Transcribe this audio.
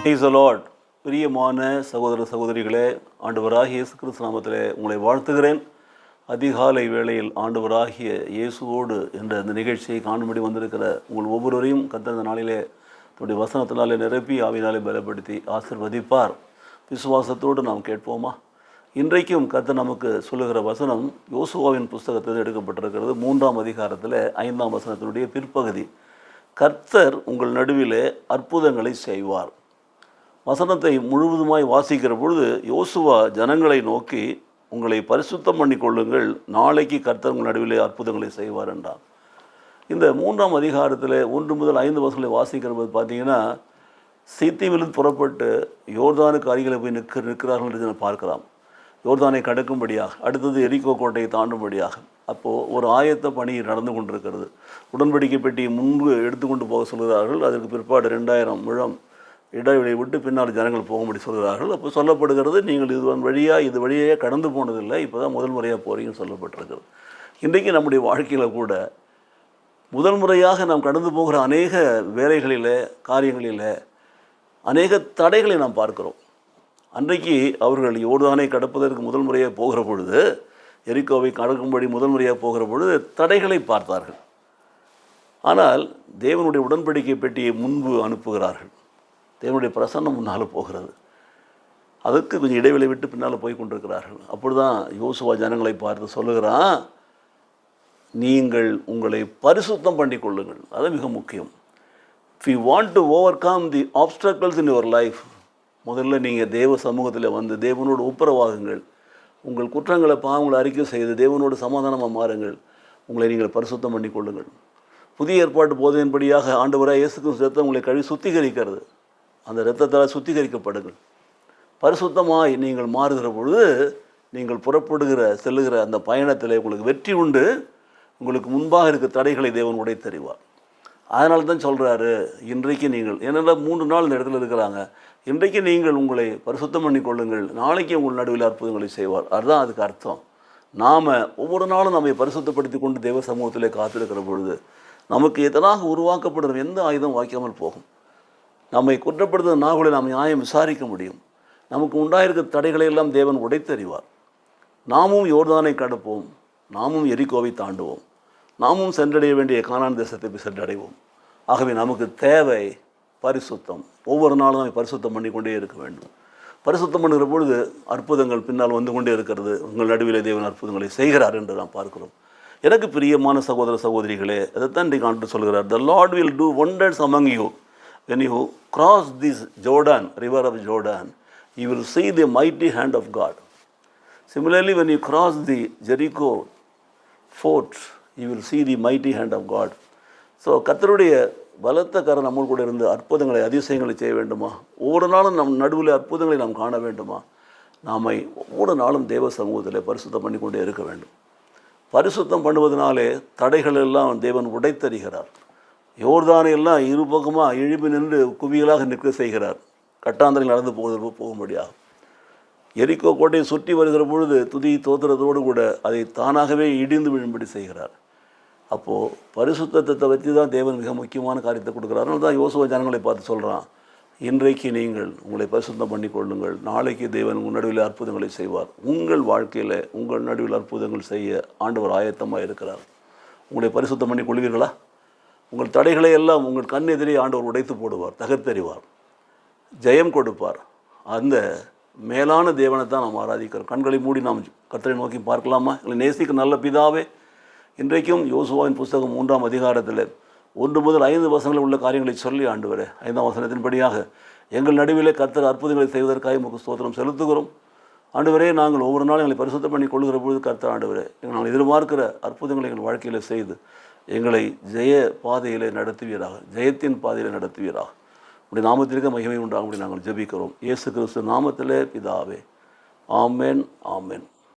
Praise the Lord. பிரியமான சகோதர சகோதரிகளே, ஆண்டவராகிய இயேசு கிறிஸ்து நாமத்திலே உங்களை வாழ்த்துகிறேன். அதிகாலை வேளையில் ஆண்டவராகிய இயேசுவோடு என்ற இந்த நிகழ்ச்சியை காணும்படி வந்திருக்கிற உங்கள் ஒவ்வொருவரையும் கர்த்தர் இந்த நாளிலே தன்னுடைய வசனத்தினாலே நிரப்பி ஆவினாலே பலப்படுத்தி ஆசீர்வதிப்பார். விசுவாசத்தோடு நாம் கேட்போமா? இன்றைக்கும் கர்த்தர் நமக்கு சொல்லுகிற வசனம் யோசுவாவின் புஸ்தகத்தில் எடுக்கப்பட்டிருக்கிறது. 3ஆம் அதிகாரத்தில் 5ஆம் வசனத்தினுடைய பிற்பகுதி. கர்த்தர் உங்கள் நடுவிலே அற்புதங்களை செய்வார். வசனத்தை முழுவதுமாய் வாசிக்கிற பொழுது யோசுவா ஜனங்களை நோக்கி, உங்களை பரிசுத்தம் பண்ணி கொள்ளுங்கள், நாளைக்கு கர்த்தர் உங்கள் நடுவிலே அற்புதங்களை செய்வார் என்றார். இந்த 3ஆம் அதிகாரத்தில் 1 முதல் 5 வசனங்களை வாசிக்கிற போது பார்த்தீங்கன்னா, சீத்திமிலிருந்து புறப்பட்டு யோர்தானுக்கு அருகில் போய் நிற்கிறார்கள் என்று பார்க்கலாம். யோர்தானை கடக்கும்படியாக, அடுத்தது எரிகோ கோட்டையை தாண்டும்படியாக. அப்போது ஒரு ஆயத்த பணி நடந்து கொண்டிருக்கிறது. உடன்படிக்கை பெட்டியை முன்பு எடுத்துக்கொண்டு போக சொல்கிறார்கள். அதற்கு பிற்பாடு 2000 முழம் இடைவெளியை விட்டு பின்னால் ஜனங்கள் போகும்படி சொல்கிறார்கள். அப்போ சொல்லப்படுகிறது, நீங்கள் இது வழியாக கடந்து போனதில்லை, இப்போ தான் முதல் முறையாக போகிறீங்கன்னு சொல்லப்பட்டிருக்கிறது. இன்றைக்கு நம்முடைய வாழ்க்கையில் கூட முதல் முறையாக நாம் கடந்து போகிற அநேக வேலைகளில், காரியங்களில் அநேக தடைகளை நாம் பார்க்கிறோம். அன்றைக்கு அவர்கள் யோர்தானை கடப்பதற்கு முதல் முறையாக போகிற பொழுது, எரிகோவை கடக்கும்படி முதல் முறையாக போகிற பொழுது தடைகளை பார்த்தார்கள். ஆனால் தேவனுடைய உடன்படிக்கை பெட்டியை முன்பு அனுப்புகிறார்கள். தேவனுடைய பிரசன்னம் முன்னால் போகிறது. அதற்கு கொஞ்சம் இடைவெளி விட்டு பின்னால் போய் கொண்டிருக்கிறார்கள். அப்படி தான் யோசுவா ஜனங்களை பார்த்து சொல்லுகிறான், நீங்கள் உங்களை பரிசுத்தம் பண்ணி கொள்ளுங்கள். அது மிக முக்கியம். If you want to overcome the obstacles in your life, முதல்ல நீங்கள் தேவ சமூகத்தில் வந்து தேவனோடு ஒப்புரவாகுங்கள். உங்கள் குற்றங்களை, பாவங்களை அறிக்கை செய்து தேவனோடு சமாதானமாக மாறுங்கள். உங்களை நீங்கள் பரிசுத்தம் பண்ணி கொள்ளுங்கள். புதிய ஏற்பாட்டு போதையின்படியாக ஆண்டவராக இயேசு கிறிஸ்து ரத்தம் உங்களை கழுவி சுத்திகரிக்கிறது. அந்த இரத்தத்தால் சுத்திகரிக்கப்படுங்கள். பரிசுத்தமாய் நீங்கள் மாறுகிற பொழுது நீங்கள் செல்லுகிற அந்த பயணத்தில் உங்களுக்கு வெற்றி உண்டு. உங்களுக்கு முன்பாக இருக்க தடைகளை தேவன் உடைத்தறிவார். அதனால தான் சொல்கிறாரு, இன்றைக்கு நீங்கள் என்னென்ன 3 நாள் இந்த இடத்துல இருக்கிறாங்க, இன்றைக்கு நீங்கள் உங்களை பரிசுத்தம் பண்ணி கொள்ளுங்கள், நாளைக்கு உங்கள் நடுவில் அற்புதங்களை செய்வார். அதுதான் அதுக்கு அர்த்தம். நாம் ஒவ்வொரு நாளும் நம்மை பரிசுத்தப்படுத்தி கொண்டு தேவ சமூகத்திலே காத்திருக்கிற பொழுது நமக்கு எதனாக உருவாக்கப்படுற எந்த ஆயுதம் வாய்க்காமல் போகும். நம்மை குற்றப்படுத்துகிற நாகுகளை நாம் நியாயம் விசாரிக்க முடியும். நமக்கு உண்டாயிருக்கிற தடைகளை எல்லாம் தேவன் உடைத்தறிவார். நாமும் யோர்தானை கடப்போம், நாமும் எரிகோவை தாண்டுவோம், நாமும் சென்றடைய வேண்டிய கானான் தேசத்தை போய் சென்றடைவோம். ஆகவே நமக்கு தேவை பரிசுத்தம். ஒவ்வொரு நாளும் நம்ம பரிசுத்தம் பண்ணி கொண்டே இருக்க வேண்டும். பரிசுத்தம் பண்ணுகிற பொழுது அற்புதங்கள் பின்னால் வந்து கொண்டே இருக்கிறது. உங்கள் நடுவிலே தேவன் அற்புதங்களை செய்கிறார் என்று நாம் பார்க்கிறோம். எனக்கு பிரியமான சகோதர சகோதரிகளே, அதைத்தான் இன்றைக்கு ஆண்டு சொல்கிறார், The Lord will do wonders among you. When you cross this Jordan, river of Jordan, you will see the mighty hand of God. Similarly, when you cross the Jericho fort, you will see the mighty hand of God. So கர்த்தருடைய பலத்த கரம் நம்ம கூட இருந்து அற்புதங்களை, அதிசயங்களை செய்ய வேண்டுமா? ஒவ்வொரு நாளும் நம் நடுவில் அற்புதங்களை நாம் காண வேண்டுமா? நாமை ஒவ்வொரு நாளும் தேவ சமூகத்தில் பரிசுத்தம் பண்ணி கொண்டே இருக்க வேண்டும். பரிசுத்தம் பண்ணுவதனாலே தடைகள் எல்லாம் தேவன் உடைத்தறிகிறார். யோர்தானை எல்லாம் இருபக்கமாக எழுப்பி நின்று குவியலாக நிற்க செய்கிறார். கட்டாந்தரையில் நடந்து போகும்படியாக. எரிகோ கோட்டையை சுற்றி வருகிற பொழுது துதி தோத்திரத்தோடு கூட அதை தானாகவே இடிந்து விழும்படி செய்கிறார். அப்போது பரிசுத்தத்தை வச்சு தான் தேவன் மிக முக்கியமான காரியத்தை கொடுக்குறாரு. அதனால தான் யோசுவா ஜனங்களை பார்த்து சொல்கிறான், இன்றைக்கு நீங்கள் உங்களை பரிசுத்தம் பண்ணி கொள்ளுங்கள், நாளைக்கு தேவன் உங்கள் நடுவில் அற்புதங்களை செய்வார். உங்கள் வாழ்க்கையில் உங்கள் நடுவில் அற்புதங்கள் செய்ய ஆண்டவர் ஆயத்தமாக இருக்கிறார். உங்களை பரிசுத்தம் பண்ணி கொள்வீர்களா? உங்கள் தடைகளை எல்லாம் உங்கள் கண் எதிரே ஆண்டவர் உடைத்து போடுவார், தகர்த்தெறிவார், ஜெயம் கொடுப்பார். அந்த மேலான தேவனை தான் நாம் ஆராதிக்கிறோம். கண்களை மூடி நாம் கர்த்தரை நோக்கி பார்க்கலாமா? எங்களை நேசிக்க நல்ல பிதாவே, இன்றைக்கும் யோசுவாவின் புஸ்தகம் 3ஆம் அதிகாரத்தில் 1 முதல் 5 வசனங்களில் உள்ள காரியங்களை சொல்லி ஆண்டவரே, 5ஆம் வசனத்தின்படியாக எங்கள் நடுவிலே கர்த்தர் அற்புதங்களை செய்வதற்காக உமக்கு ஸ்தோத்திரம் செலுத்துகிறோம். ஆண்டவரே, நாங்கள் ஒவ்வொரு நாளும் எங்களை பரிசுத்தம் பண்ணி கொள்கிற பொழுது கர்த்தர் ஆண்டவரே, நாங்கள் எதிர்பார்க்கிற அற்புதங்களை எங்கள் வாழ்க்கையில் செய்து எங்களை ஜெய பாதையில் நடத்துவீராக, ஜெயத்தின் பாதையில் நடத்துவீராக. உடைய நாமத்திற்கு மகிமை உண்டாகும்படி நாங்கள் ஜெபிக்கிறோம். இயேசு கிறிஸ்து நாமத்திலே பிதாவே, ஆமென், ஆமென்.